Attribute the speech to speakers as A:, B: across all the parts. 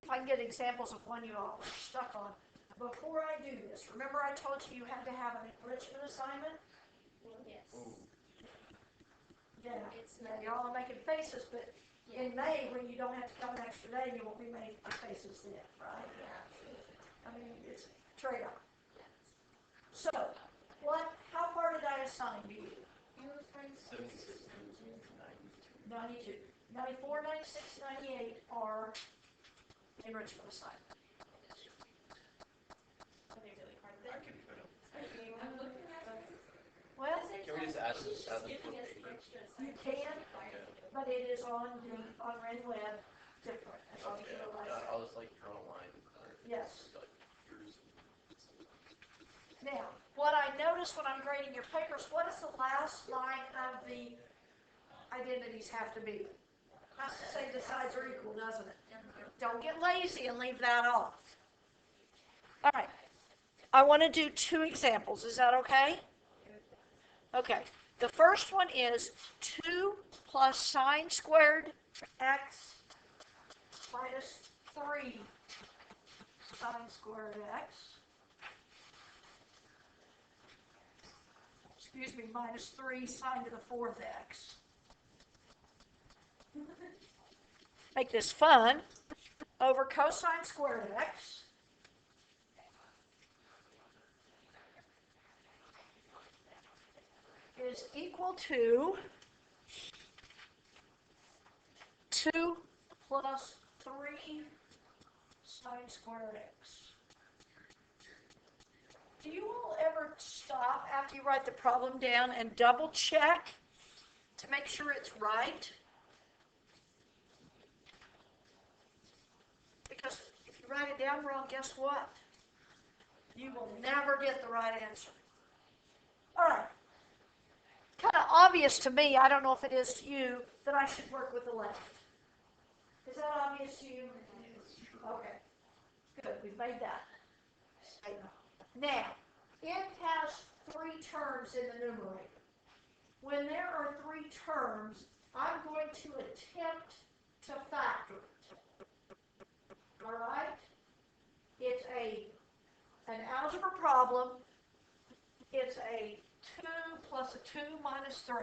A: if I can get examples of one you all are stuck on. Before I do this, remember I told you you had to have an enrichment assignment?
B: Yes.
A: Yeah, now y'all are making faces, but in May, when you don't have to come an extra day, you won't be making faces then, right?
B: Yeah.
A: I mean, it's a trade-off. So, how far did I assign to you? 92. 94, 96, 98 are enrichment assignments.
B: I can put them.
A: Well,
B: Can we just ask this?
A: you can, but it is on Ren Web different. As long as you realize that.
B: I'll just like draw a line.
A: Yes. Now, what I notice when I'm grading your papers, what does the last line of the identities have to be? Has to say the sides are equal, doesn't it? Don't get lazy and leave that off. All right. I want to do 2 examples. Is that okay? Okay. The first one is 2 plus sine squared x minus 3 sine squared x. Excuse me, minus 3 sine to the 4th x. Make this fun. Over cosine squared x. Is equal to 2 plus 3 sine squared x. Do you all ever stop after you write the problem down and double check to make sure it's right? Because if you write it down wrong, guess what? You will never get the right answer. All right. Kind of obvious to me, I don't know if it is to you, that I should work with the left. Is that obvious to you? Okay. Good, we've made that. Now, it has 3 terms in the numerator. When there are 3 terms, I'm going to attempt to factor it. All right? It's an algebra problem. It's a 2 plus a 2 minus 3.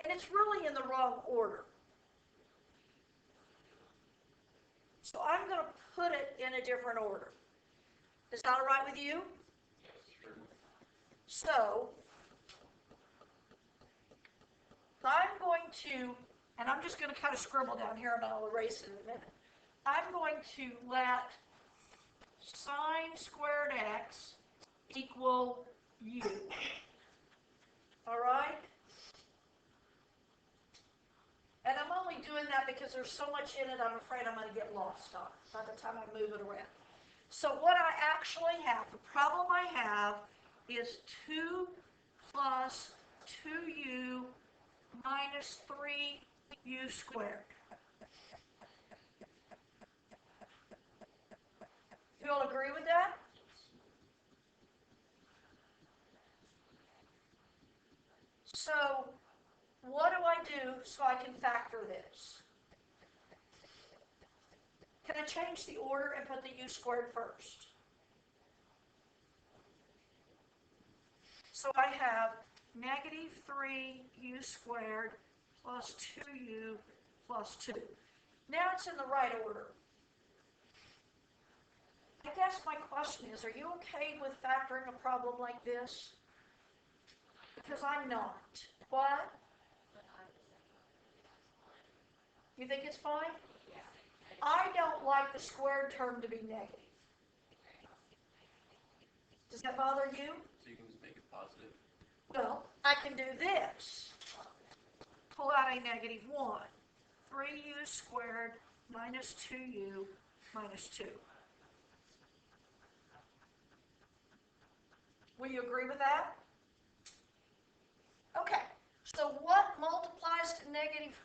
A: And it's really in the wrong order. So I'm going to put it in a different order. Is that all right with you? So, I'm going to, and I'm just going to kind of scribble down here and I'll erase it in a minute. I'm going to let sine squared x equal u. All right? And I'm only doing that because there's so much in it, I'm afraid I'm going to get lost on it by the time I move it around. So what I actually have, the problem I have is 2 plus 2u minus 3u squared. You all agree with that? So what do I do so I can factor this? Can I change the order and put the u squared first? So I have negative 3u squared plus 2u plus 2. Now it's in the right order. I guess my question is, are you okay with factoring a problem like this? Because I'm not. What? You think it's fine? I don't like the squared term to be negative. Does that bother you?
B: So you can just make it positive.
A: Well, I can do this. Pull out a negative 1. 3u squared minus 2u minus 2. Will you agree with that? Okay, so what multiplies to negative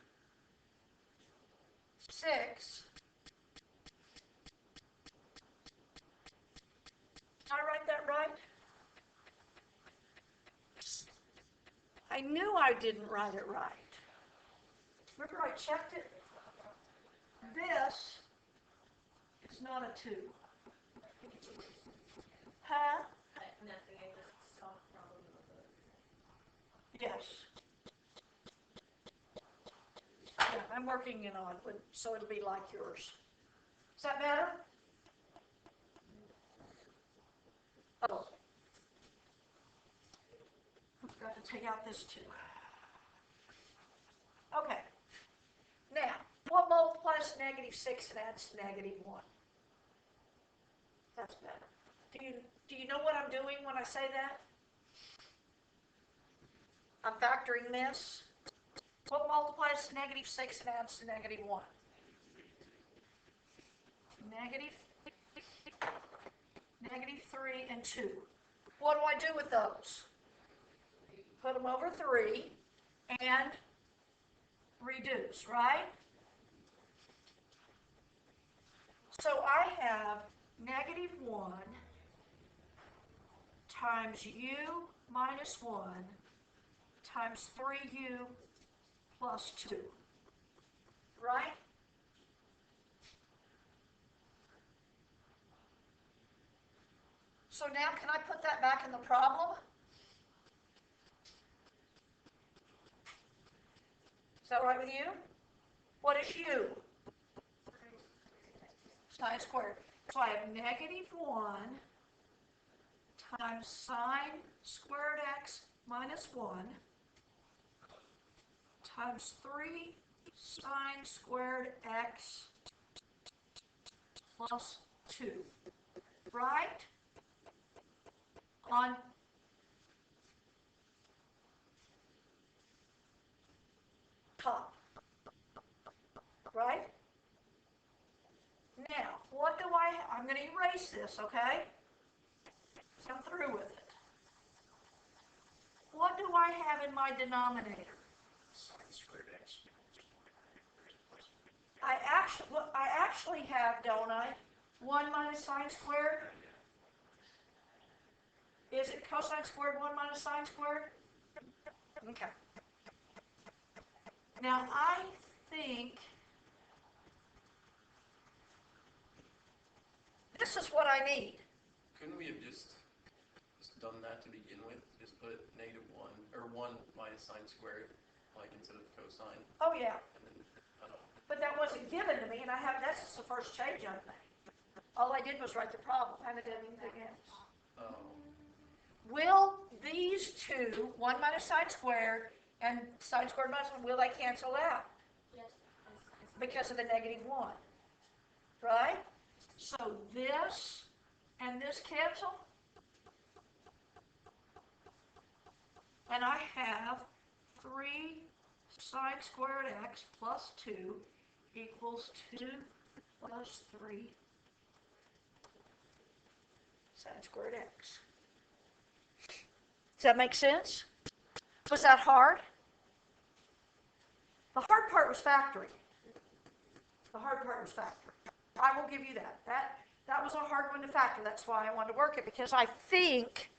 A: 6? Did I write that right? I knew I didn't write it right. Remember I checked it? This is not a 2? Huh?
C: Nothing, I just saw a problem with it.
A: Yes. Yeah, I'm working it on, so it'll be like yours. Is that better? Oh. I forgot to take out this 2. Okay. Now, what multiplies -6 and adds -1? That's better. Do you know what I'm doing when I say that? I'm factoring this. What multiplies to -6 and adds to -1? -3 and 2. What do I do with those? Put them over 3 and reduce, right? So I have -1 times u minus 1 times 3u plus 2, right? So now can I put that back in the problem? Is that right with you? What is u? Sine squared. So I have -1 times sine squared x minus 1 times 3 sine squared x plus 2, right? On top, right? Now, what do I'm going to erase this, okay? I'm through with it. What do I have in my denominator?
B: Sine squared x.
A: I actually have, don't I? 1 minus sine squared? Is it cosine squared 1 minus sine squared? Okay. Now I think this is what I need.
B: Couldn't we have just done that to begin with? Just put -1 or 1 minus sine squared, like instead of cosine.
A: Oh yeah.
B: And then,
A: But that wasn't given to me, and that's just the first change I've made. All I did was write the problem. I haven't done anything else.
B: oh.
A: Will these two, 1 minus sine squared and sine squared minus 1, will they cancel out?
C: Yes.
A: Because of the -1, right? So this and this cancel. And I have 3 sine squared x plus 2 equals 2 plus 3 sine squared x. Does that make sense? Was that hard? The hard part was factoring. The hard part was factoring. I will give you that. That was a hard one to factor. That's why I wanted to work it, because I think,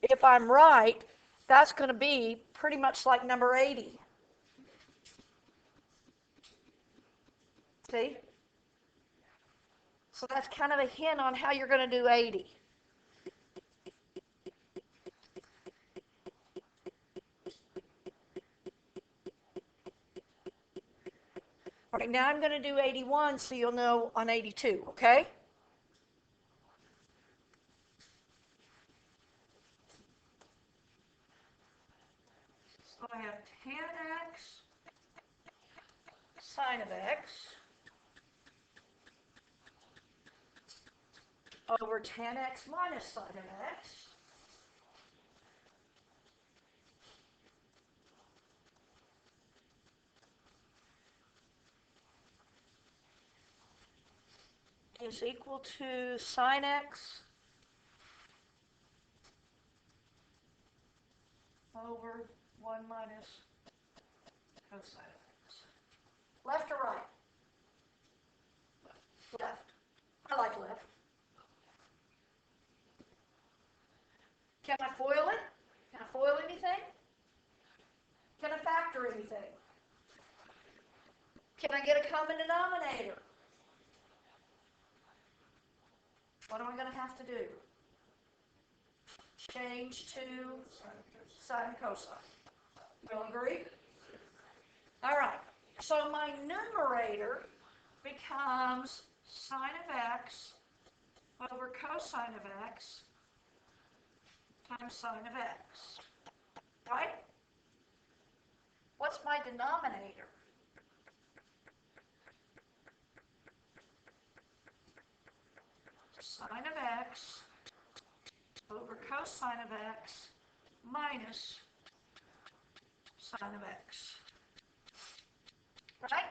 A: if I'm right, that's going to be pretty much like number 80. See? So that's kind of a hint on how you're going to do 80. All right, now I'm going to do 81 so you'll know on 82, okay? So I have tan x sine of x over tan x minus sine of x is equal to sine x over 1 minus cosine of x. Left or right? Left. I like left. Can I FOIL it? Can I FOIL anything? Can I factor anything? Can I get a common denominator? What am I going to have to do? Change to sine and cosine. You all agree? All right. So my numerator becomes sine of x over cosine of x times sine of x. Right? What's my denominator? Sine of x over cosine of x minus sine of x. Right?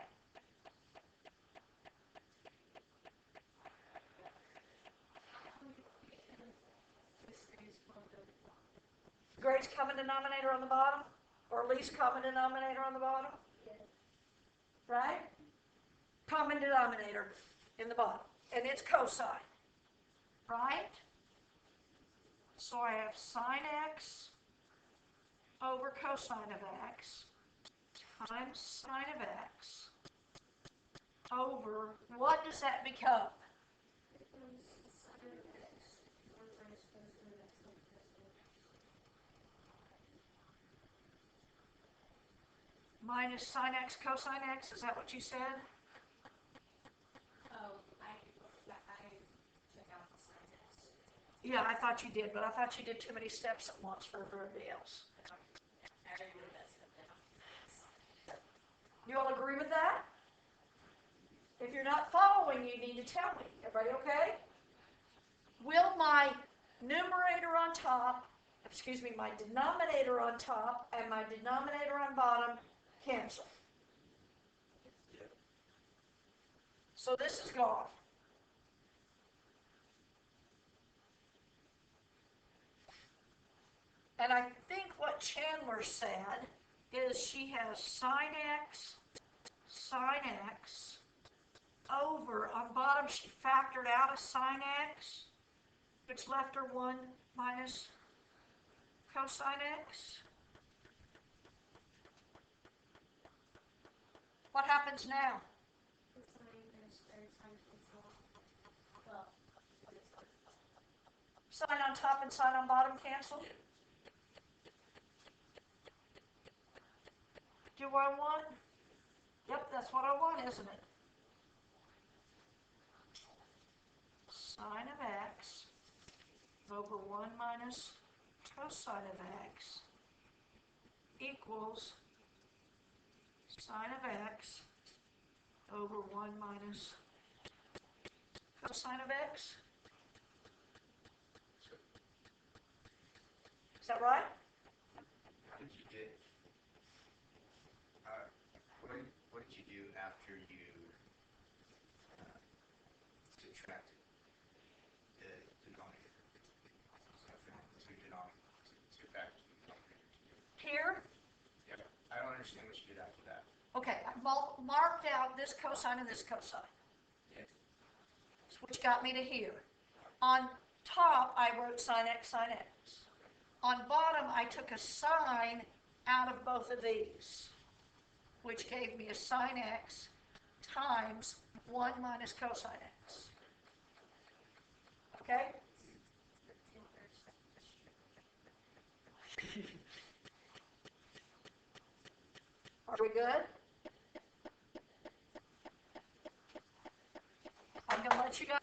A: Greatest common denominator on the bottom? Or least common denominator on the bottom? Right? Common denominator in the bottom. And it's cosine. Right? So I have sine x over cosine of x times sine of x over, what does that become? Minus sine x cosine x, is that what you said?
C: Oh, I took out the sine x.
A: Yeah, I thought you did, but I thought you did too many steps at once for everybody else.
C: I already wrote that stuff down.
A: You all agree with that? If you're not following, you need to tell me. Everybody okay? Will my numerator on top, my denominator on top and my denominator on bottom cancel? So this is gone. And I think what Chandler said is she has sine x over, on bottom she factored out a sine x, which left her 1 minus cosine x. What happens now? Sine on top and sine on bottom cancel? Do what I want? Yep, that's what I want, isn't it? Sine of x over 1 minus cosine of x equals sine of x over 1 minus cosine of x. Is that right?
D: How did you get? What did you do after you subtracted the denominator? So from two denominators to back to the denominator.
A: Here?
D: Yeah. I don't understand what you did after that.
A: Okay, I marked out this cosine and this cosine,
D: Yeah.
A: which got me to here. On top, I wrote sine x, sine x. On bottom, I took a sine out of both of these, which gave me a sine x times 1 minus cosine x. Okay? Are we good? I'm going to let you guys